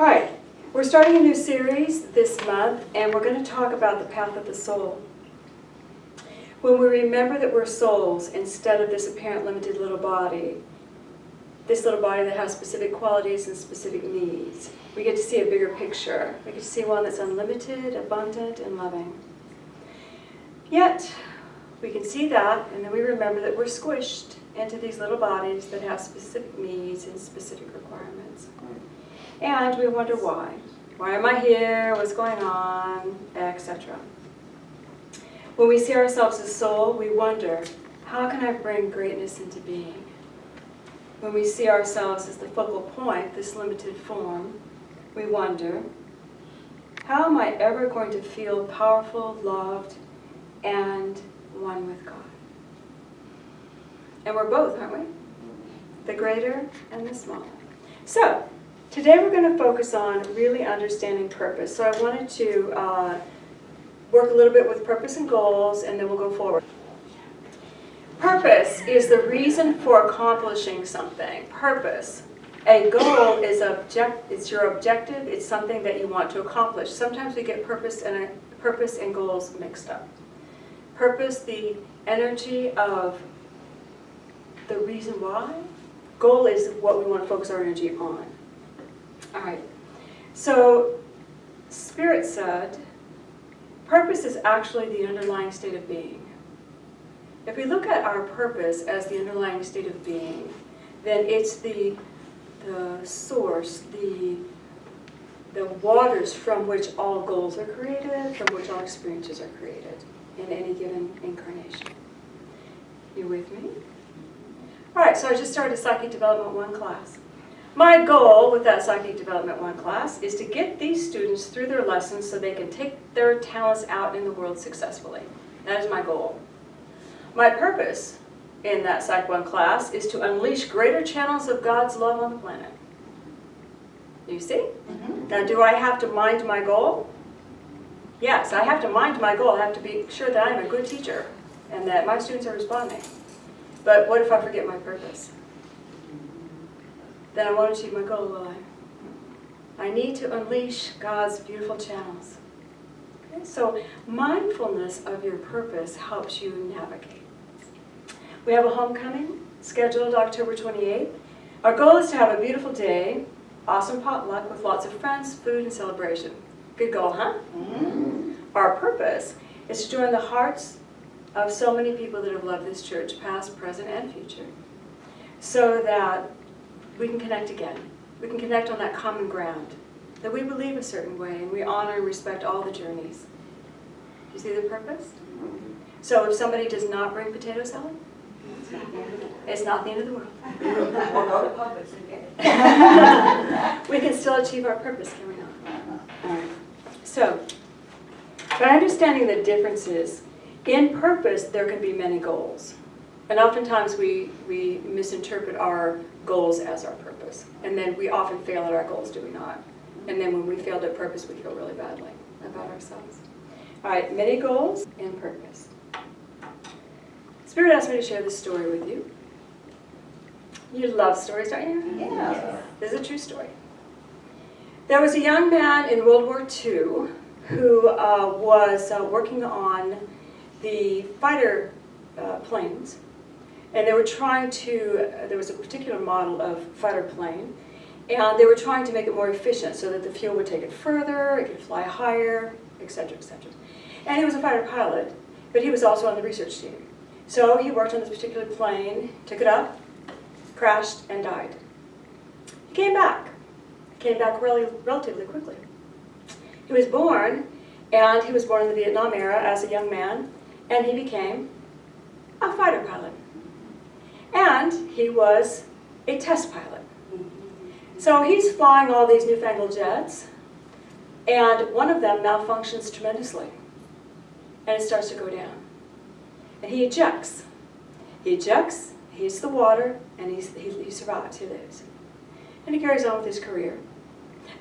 All right, we're starting a new series this month, and we're going to talk about the path of the soul. When we remember that we're souls instead of this apparent limited little body, this little body that has specific qualities and specific needs, we get to see a bigger picture. We get to see one that's unlimited, abundant, and loving. Yet, we can see that, and then we remember that we're squished into these little bodies that have specific needs and specific requirements. And we wonder why. Why am I here? What's going on? Etc. When we see ourselves as soul, we wonder, how can I bring greatness into being? When we see ourselves as the focal point, this limited form, we wonder, how am I ever going to feel powerful, loved, and one with God? And we're both, aren't we? The greater and the smaller. So, today we're going to focus on really understanding purpose. So I wanted to work a little bit with purpose and goals, and then we'll go forward. Purpose is the reason for accomplishing something. Purpose. A goal is it's your objective. It's something that you want to accomplish. Sometimes we get purpose and goals mixed up. Purpose, the energy of the reason why. Goal is what we want to focus our energy on. All right. So, Spirit said, purpose is actually the underlying state of being. If we look at our purpose as the underlying state of being, then it's the source, the waters from which all goals are created, from which all experiences are created in any given incarnation. You with me? All right, so I just started a Psychic Development 1 class. My goal with that Psychic Development 1 class is to get these students through their lessons so they can take their talents out in the world successfully. That is my goal. My purpose in that Psych 1 class is to unleash greater channels of God's love on the planet. You see? Mm-hmm. Now, do I have to mind my goal? Yes, I have to mind my goal. I have to be sure that I'm a good teacher and that my students are responding. But what if I forget my purpose? Then I won't achieve my goal, will I? I need to unleash God's beautiful channels. Okay? So mindfulness of your purpose helps you navigate. We have a homecoming scheduled October 28th. Our goal is to have a beautiful day, awesome potluck with lots of friends, food, and celebration. Good goal, huh? Mm-hmm. Our purpose is to join the hearts of so many people that have loved this church, past, present, and future, so that we can connect again. We can connect on that common ground, that we believe a certain way, and we honor and respect all the journeys. You see the purpose? So if somebody does not bring potato salad, it's not the end of the world. We can still achieve our purpose, can we not? All right. So, by understanding the differences, in purpose there can be many goals. And oftentimes we misinterpret our goals as our purpose. And then we often fail at our goals, do we not? And then when we failed at purpose, we feel really badly about ourselves. All right, many goals and purpose. Spirit asked me to share this story with you. You love stories, don't you? Yeah. This is a true story. There was a young man in World War II who was working on the fighter planes. And they were trying to, there was a particular model of fighter plane, and they were trying to make it more efficient so that the fuel would take it further, it could fly higher, etc., etc. And he was a fighter pilot, but he was also on the research team. So he worked on this particular plane, took it up, crashed, and died. He came back relatively quickly. He was born, and he was born in the Vietnam era as a young man, and he became a fighter pilot. And he was a test pilot. So he's flying all these newfangled jets, and one of them malfunctions tremendously. And it starts to go down. And he ejects. He ejects, he hits the water, and he survives, he lives. And he carries on with his career.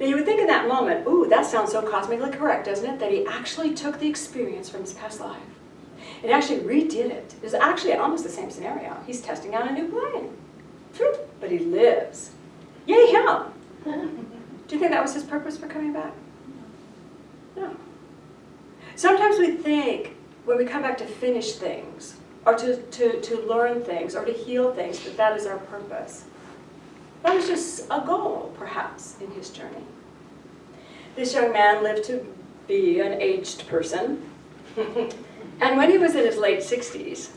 Now you would think in that moment, ooh, that sounds so cosmically correct, doesn't it? That he actually took the experience from his past life and actually redid it. It was actually almost the same scenario. He's testing out a new plane. But he lives. Yay him! Do you think that was his purpose for coming back? No. Sometimes we think when we come back to finish things, or to learn things, or to heal things, that that is our purpose. That was just a goal, perhaps, in his journey. This young man lived to be an aged person. And when he was in his late 60s,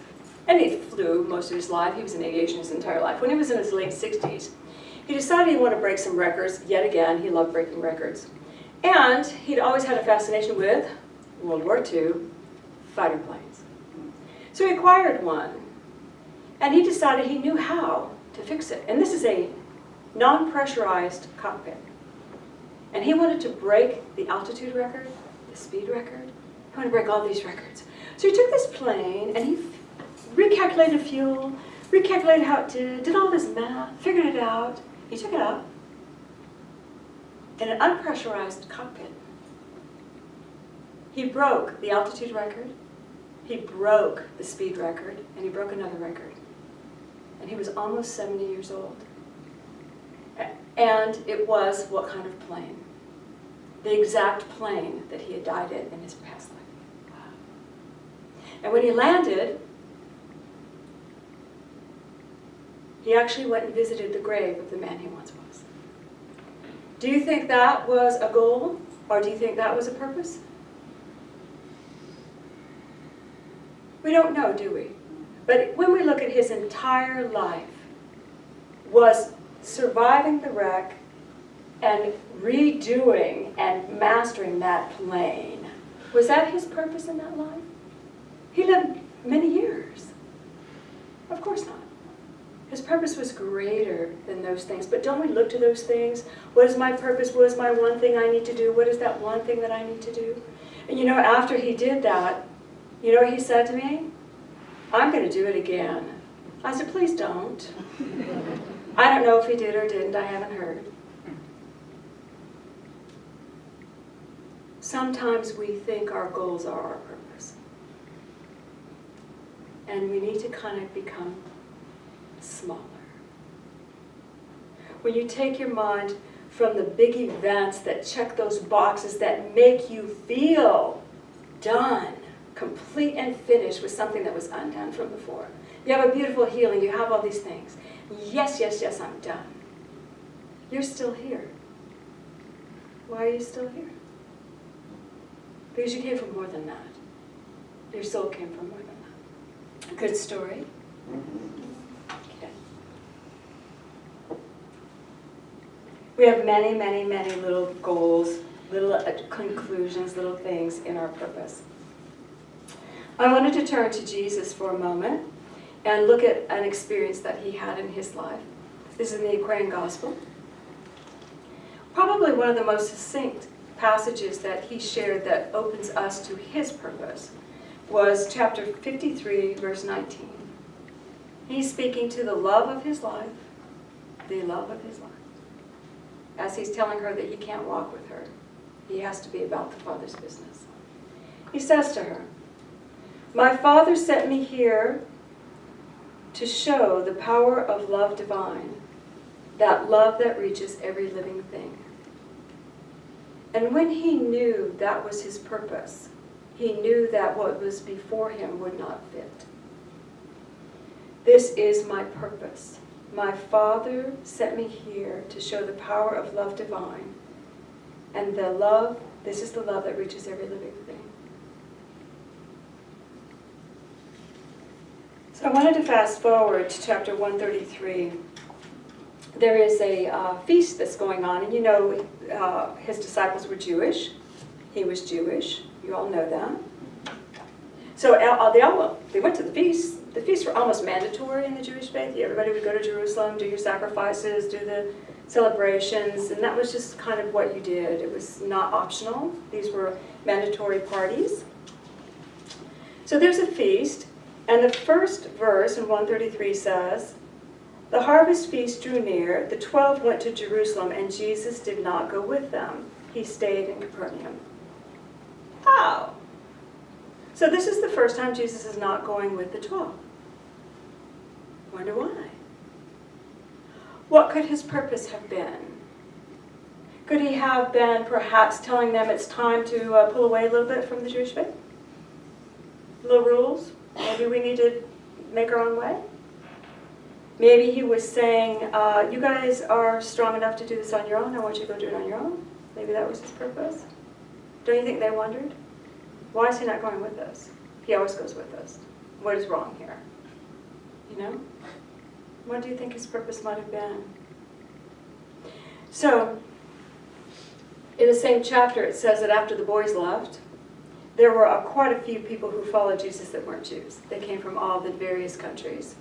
and he flew most of his life, he was in aviation his entire life. When he was in his late 60s, he decided he wanted to break some records. Yet again, he loved breaking records. And he'd always had a fascination with World War II fighter planes. So he acquired one. And he decided he knew how to fix it. And this is a non-pressurized cockpit. And he wanted to break the altitude record, the speed record. He wanted to break all these records. So he took this plane and he recalculated fuel, recalculated how it did all this math, figured it out. He took it up in an unpressurized cockpit. He broke the altitude record, he broke the speed record, and he broke another record. And he was almost 70 years old. And it was what kind of plane? The exact plane that he had died in his past life. Wow. And when he landed, he actually went and visited the grave of the man he once was. Do you think that was a goal, or do you think that was a purpose? We don't know, do we? But when we look at his entire life, was surviving the wreck and redoing and mastering that plane, was that his purpose in that life? He lived many years. Of course not. His purpose was greater than those things. But don't we look to those things? What is my purpose? What is my one thing I need to do? What is that one thing that I need to do? And you know, after he did that, you know what he said to me? I'm going to do it again. I said, please don't. I don't know if he did or didn't. I haven't heard. Sometimes we think our goals are our purpose. And we need to kind of become smaller. When you take your mind from the big events that check those boxes that make you feel done, complete and finished with something that was undone from before. You have a beautiful healing, you have all these things. Yes, yes, yes, I'm done. You're still here. Why are you still here? Because you came from more than that. Your soul came from more than that. Good story? Okay. We have many, many, many little goals, little conclusions, little things in our purpose. I wanted to turn to Jesus for a moment and look at an experience that he had in his life. This is in the Aquarian Gospel. Probably one of the most succinct passages that he shared that opens us to his purpose was chapter 53, verse 19. He's speaking to the love of his life, the love of his life, as he's telling her that he can't walk with her. He has to be about the Father's business. He says to her, "My Father sent me here to show the power of love divine, that love that reaches every living thing." And when he knew that was his purpose, he knew that what was before him would not fit. This is my purpose. My Father sent me here to show the power of love divine, and the love, this is the love that reaches every living thing. So I wanted to fast forward to chapter 133. There is a feast that's going on, and you know his disciples were Jewish. He was Jewish. You all know that. So they went to the feast. The feasts were almost mandatory in the Jewish faith. Everybody would go to Jerusalem, do your sacrifices, do the celebrations, and that was just kind of what you did. It was not optional. These were mandatory parties. So there's a feast, and the first verse in 133 says, "The harvest feast drew near. The 12 went to Jerusalem, and Jesus did not go with them. He stayed in Capernaum." Oh. So this is the first time Jesus is not going with the 12. Wonder why? What could his purpose have been? Could he have been perhaps telling them it's time to pull away a little bit from the Jewish faith? Little rules? Maybe we need to make our own way? Maybe he was saying, you guys are strong enough to do this on your own. I want you to go do it on your own. Maybe that was his purpose. Don't you think they wondered? Why is he not going with us? He always goes with us. What is wrong here? You know? What do you think his purpose might have been? So, in the same chapter, it says that after the boys left, there were quite a few people who followed Jesus that weren't Jews. They came from all the various countries.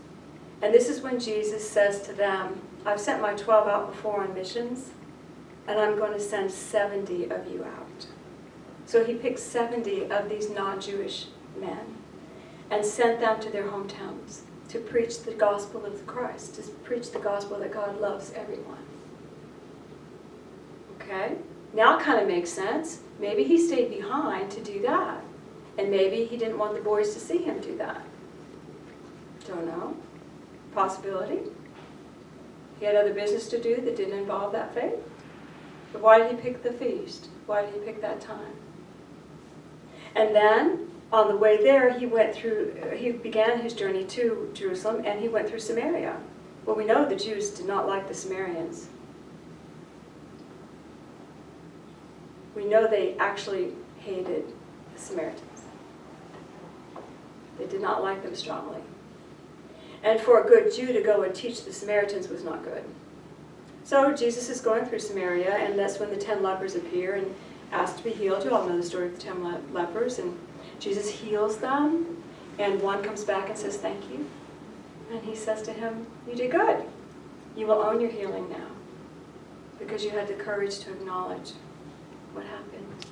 And this is when Jesus says to them, I've sent my 12 out before on missions, and I'm going to send 70 of you out. So he picked 70 of these non-Jewish men and sent them to their hometowns to preach the gospel of Christ, to preach the gospel that God loves everyone. Okay? Now it kind of makes sense. Maybe he stayed behind to do that. And maybe he didn't want the boys to see him do that. Don't know. Possibility. He had other business to do that didn't involve that faith. But why did he pick the feast? Why did he pick that time? And then, on the way there, he began his journey to Jerusalem, and he went through Samaria. Well, we know the Jews did not like the Samaritans. We know they actually hated the Samaritans. They did not like them strongly. And for a good Jew to go and teach the Samaritans was not good. So Jesus is going through Samaria, and that's when the 10 lepers appear and ask to be healed. You all know the story of the 10 lepers. And Jesus heals them, and one comes back and says, thank you. And he says to him, you did good. You will own your healing now, because you had the courage to acknowledge what happened.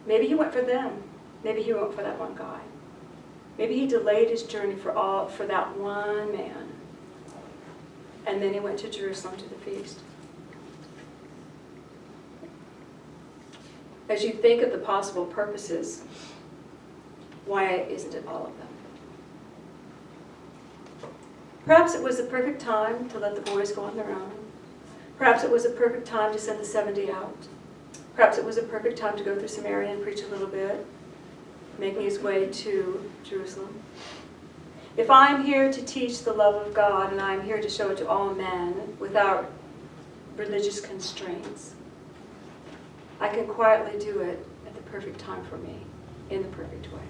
Maybe he went for them. Maybe he went for that one guy. Maybe he delayed his journey for that one man. And then he went to Jerusalem to the feast. As you think of the possible purposes, why isn't it all of them? Perhaps it was the perfect time to let the boys go on their own. Perhaps it was a perfect time to send the 70 out. Perhaps it was a perfect time to go through Samaria and preach a little bit, making his way to Jerusalem. If I'm here to teach the love of God, and I'm here to show it to all men without religious constraints, I can quietly do it at the perfect time for me, in the perfect way.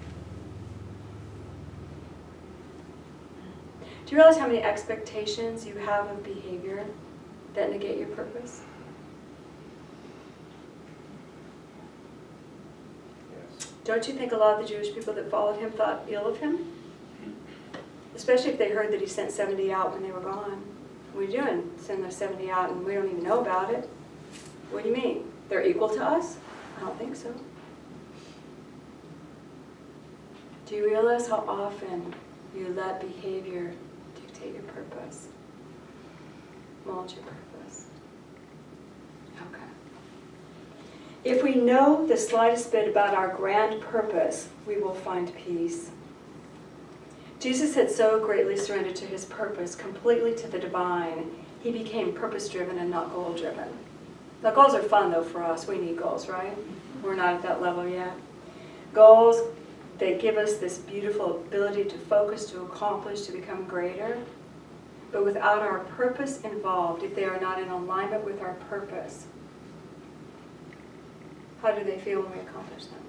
Do you realize how many expectations you have of behavior that negate your purpose? Yes. Don't you think a lot of the Jewish people that followed him thought ill of him? Especially if they heard that he sent 70 out when they were gone. What are you doing? Send those 70 out and we don't even know about it? What do you mean? They're equal to us? I don't think so. Do you realize how often you let behavior dictate your purpose? Mold your purpose. Okay. If we know the slightest bit about our grand purpose, we will find peace. Jesus had so greatly surrendered to his purpose, completely to the divine, he became purpose-driven and not goal-driven. Now, goals are fun, though, for us. We need goals, right? We're not at that level yet. Goals, they give us this beautiful ability to focus, to accomplish, to become greater. But without our purpose involved, if they are not in alignment with our purpose, how do they feel when we accomplish them?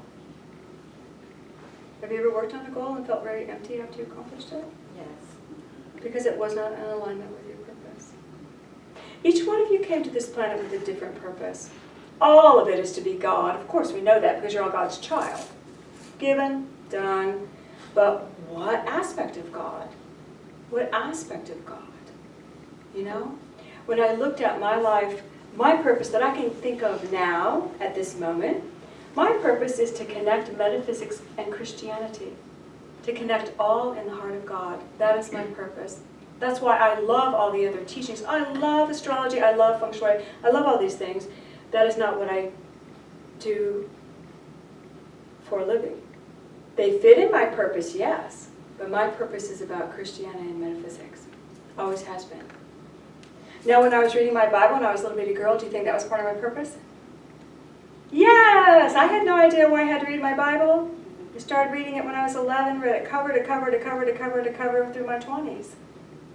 Have you ever worked on a goal and felt very empty after you accomplished it? Yes. Because it was not in alignment with your purpose. Each one of you came to this planet with a different purpose. All of it is to be God. Of course, we know that because you're all God's child. Given, done. But what aspect of God? What aspect of God? You know? When I looked at my life, my purpose that I can think of now, at this moment, my purpose is to connect metaphysics and Christianity. To connect all in the heart of God. That is my purpose. That's why I love all the other teachings. I love astrology. I love feng shui. I love all these things. That is not what I do for a living. They fit in my purpose, yes. But my purpose is about Christianity and metaphysics. Always has been. Now, when I was reading my Bible when I was a little bitty girl, do you think that was part of my purpose? Yes! I had no idea why I had to read my Bible. I started reading it when I was 11, read it cover to cover to cover to cover to cover through my 20s.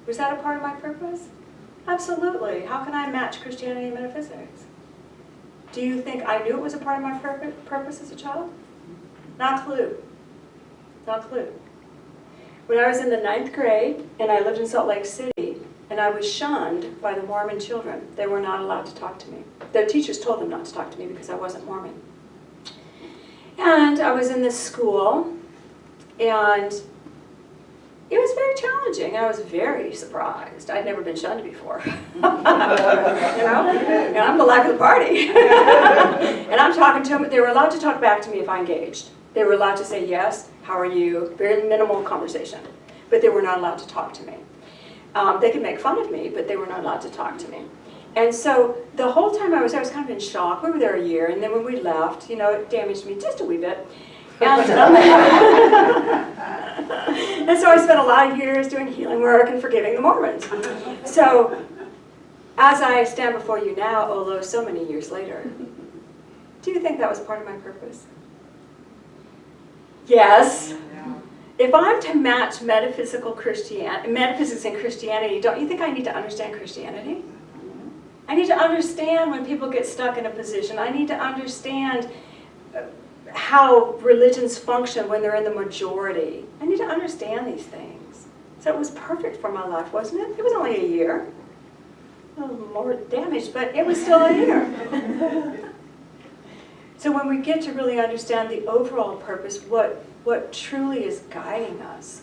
Was that a part of my purpose? Absolutely. How can I match Christianity and metaphysics? Do you think I knew it was a part of my purpose as a child? Not a clue. Not a clue. When I was in the 9th grade, and I lived in Salt Lake City, and I was shunned by the Mormon children. They were not allowed to talk to me. Their teachers told them not to talk to me because I wasn't Mormon. And I was in this school, and it was very challenging. I was very surprised. I'd never been shunned before. And I'm the life of the party. And I'm talking to them. They were allowed to talk back to me if I engaged. They were allowed to say, yes, how are you? Very minimal conversation. But they were not allowed to talk to me. They could make fun of me, but they were not allowed to talk to me. And so the whole time I was there, I was kind of in shock. We were there a year, and then when we left, it damaged me just a wee bit. And, and so I spent a lot of years doing healing work and forgiving the Mormons. So as I stand before you now, although so many years later, do you think that was part of my purpose? Yes. If I'm to match metaphysics and Christianity, don't you think I need to understand Christianity? I need to understand when people get stuck in a position. I need to understand how religions function when they're in the majority. I need to understand these things. So it was perfect for my life, wasn't it? It was only a year. A little more damaged, but it was still a year. So when we get to really understand the overall purpose, what truly is guiding us,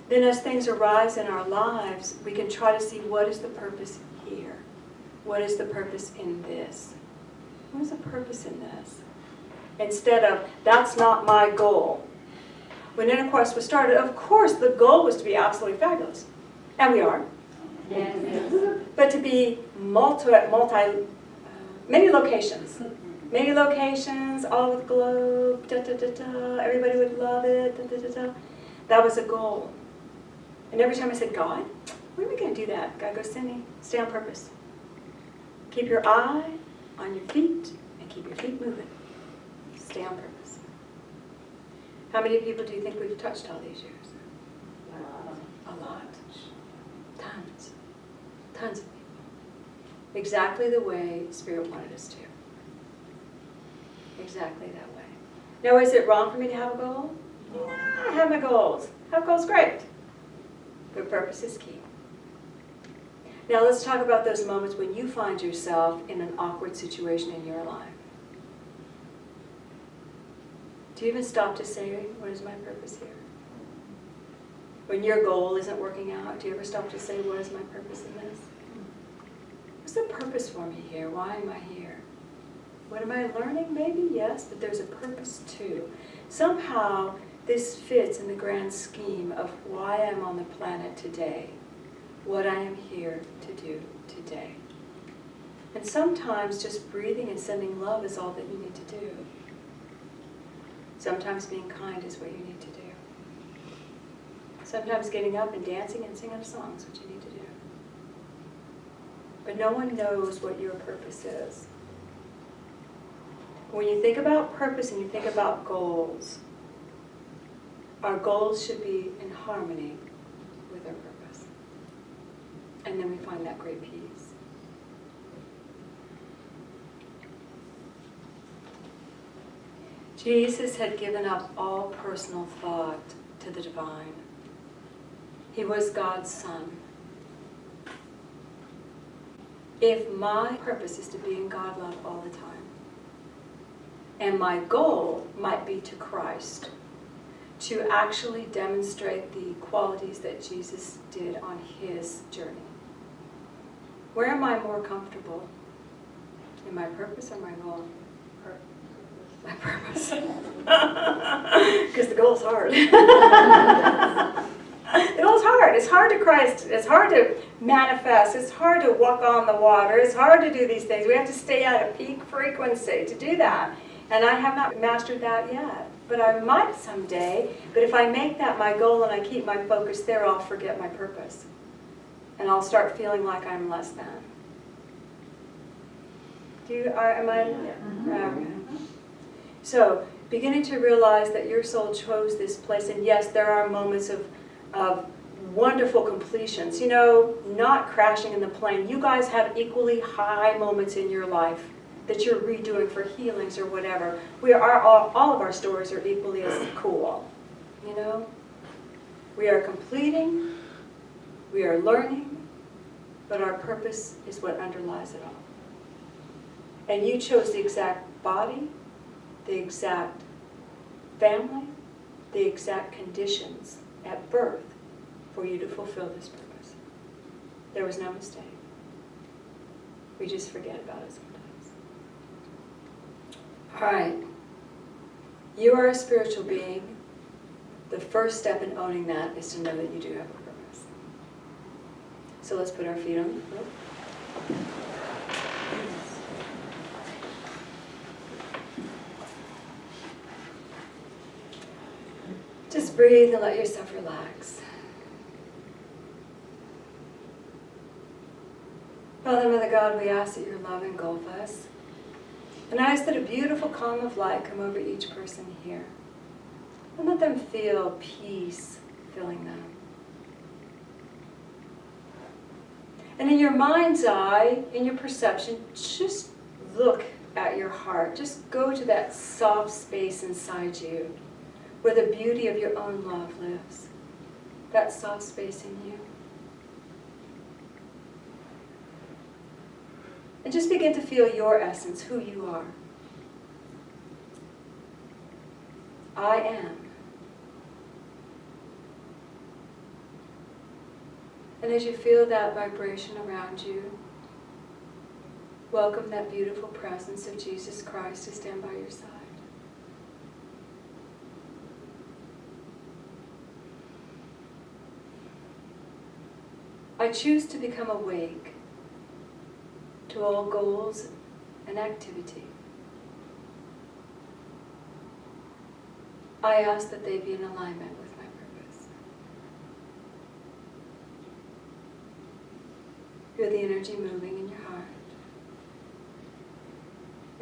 then as things arise in our lives, we can try to see what is the purpose here. What is the purpose in this? What is the purpose in this? Instead of, that's not my goal. When Inner Quest was started, of course the goal was to be absolutely fabulous. And we are. Yes. But to be many locations. Many locations, all over the globe, everybody would love it, That was a goal. And every time I said, God, when are we going to do that? God goes, Cindy, stay on purpose. Keep your eye on your feet and keep your feet moving. Stay on purpose. How many people do you think we've touched all these years? A lot. Tons. Tons of people. Exactly the way Spirit wanted us to. Exactly that way. Now, is it wrong for me to have a goal? Yeah, I have my goals. Have goals, great. But purpose is key. Now let's talk about those moments when you find yourself in an awkward situation in your life. Do you even stop to say, what is my purpose here? When your goal isn't working out, do you ever stop to say, what is my purpose in this? What's the purpose for me here? Why am I here? What am I learning? Maybe, yes, but there's a purpose too. Somehow this fits in the grand scheme of why I'm on the planet today, what I am here to do today. And sometimes just breathing and sending love is all that you need to do. Sometimes being kind is what you need to do. Sometimes getting up and dancing and singing a song is what you need to do. But no one knows what your purpose is. When you think about purpose and you think about goals, our goals should be in harmony with our purpose. And then we find that great peace. Jesus had given up all personal thought to the divine. He was God's Son. If my purpose is to be in God love all the time, and my goal might be to Christ, to actually demonstrate the qualities that Jesus did on his journey, where am I more comfortable? In my purpose or my goal? My purpose. Because the goal's hard. The goal's hard. It's hard to Christ. It's hard to manifest. It's hard to walk on the water. It's hard to do these things. We have to stay at a peak frequency to do that. And I have not mastered that yet. But I might someday. But if I make that my goal and I keep my focus there, I'll forget my purpose. And I'll start feeling like I'm less than. Am I? Yeah. Okay. So, beginning to realize that your soul chose this place, and yes, there are moments of wonderful completions. You know, not crashing in the plane. You guys have equally high moments in your life that you're redoing for healings or whatever. All of our stories are equally as cool. You know? We are completing, we are learning, but our purpose is what underlies it all. And you chose the exact body, the exact family, the exact conditions at birth for you to fulfill this purpose. There was no mistake. We just forget about it sometimes. All right. You are a spiritual being. The first step in owning that is to know that you do have a purpose. So let's put our feet on the floor. Just breathe and let yourself relax. Father, Mother God, we ask that your love engulf us. And I ask that a beautiful calm of light come over each person here. And let them feel peace filling them. And in your mind's eye, in your perception, just look at your heart. Just go to that soft space inside you where the beauty of your own love lives. That soft space in you. And just begin to feel your essence, who you are. I am. And as you feel that vibration around you, welcome that beautiful presence of Jesus Christ to stand by your side. I choose to become awake to all goals and activity. I ask that they be in alignment with my purpose. Feel the energy moving in your heart.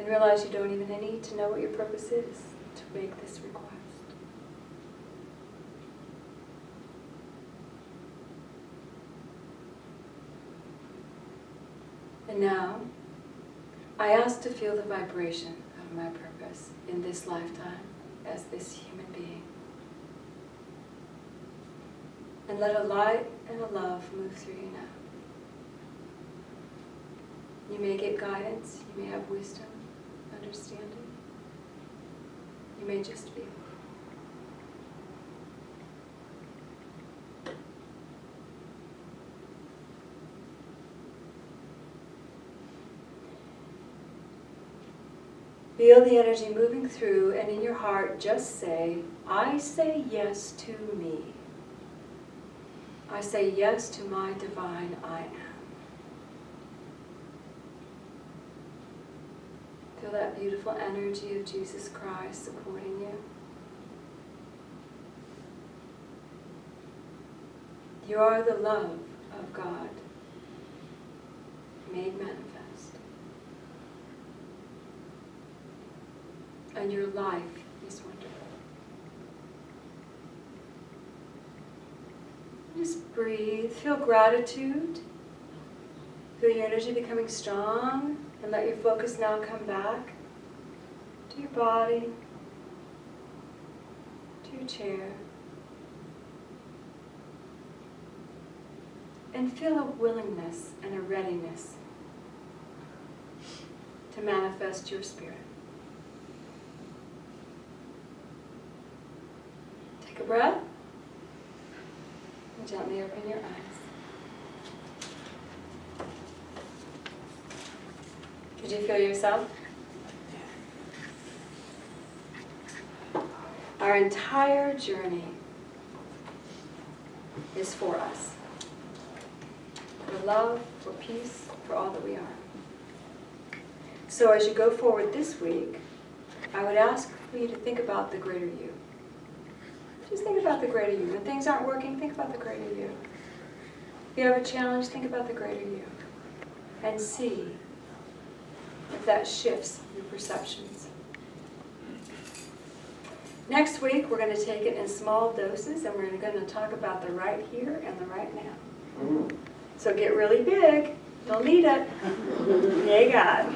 And realize you don't even need to know what your purpose is to make this request. And now, I ask to feel the vibration of my purpose in this lifetime as this human being. And let a light and a love move through you now. You may get guidance, you may have wisdom, understanding. You may just be. Feel the energy moving through, and in your heart just say, I say yes to me. I say yes to my divine I am. Feel that beautiful energy of Jesus Christ supporting you. You are the love of God made manifest. And your life is wonderful. Just breathe. Feel gratitude. Feel your energy becoming strong. And let your focus now come back to your body, to your chair. And feel a willingness and a readiness to manifest your spirit. Take a breath and gently open your eyes. Did you feel yourself? Our entire journey is for us. For love, for peace, for all that we are. So as you go forward this week, I would ask for you to think about the greater you. Just think about the greater you. When things aren't working, think about the greater you. If you have a challenge, think about the greater you and see if that shifts your perceptions. Next week, we're going to take it in small doses, and we're going to talk about the right here and the right now. So get really big. You'll need it. Yay, God.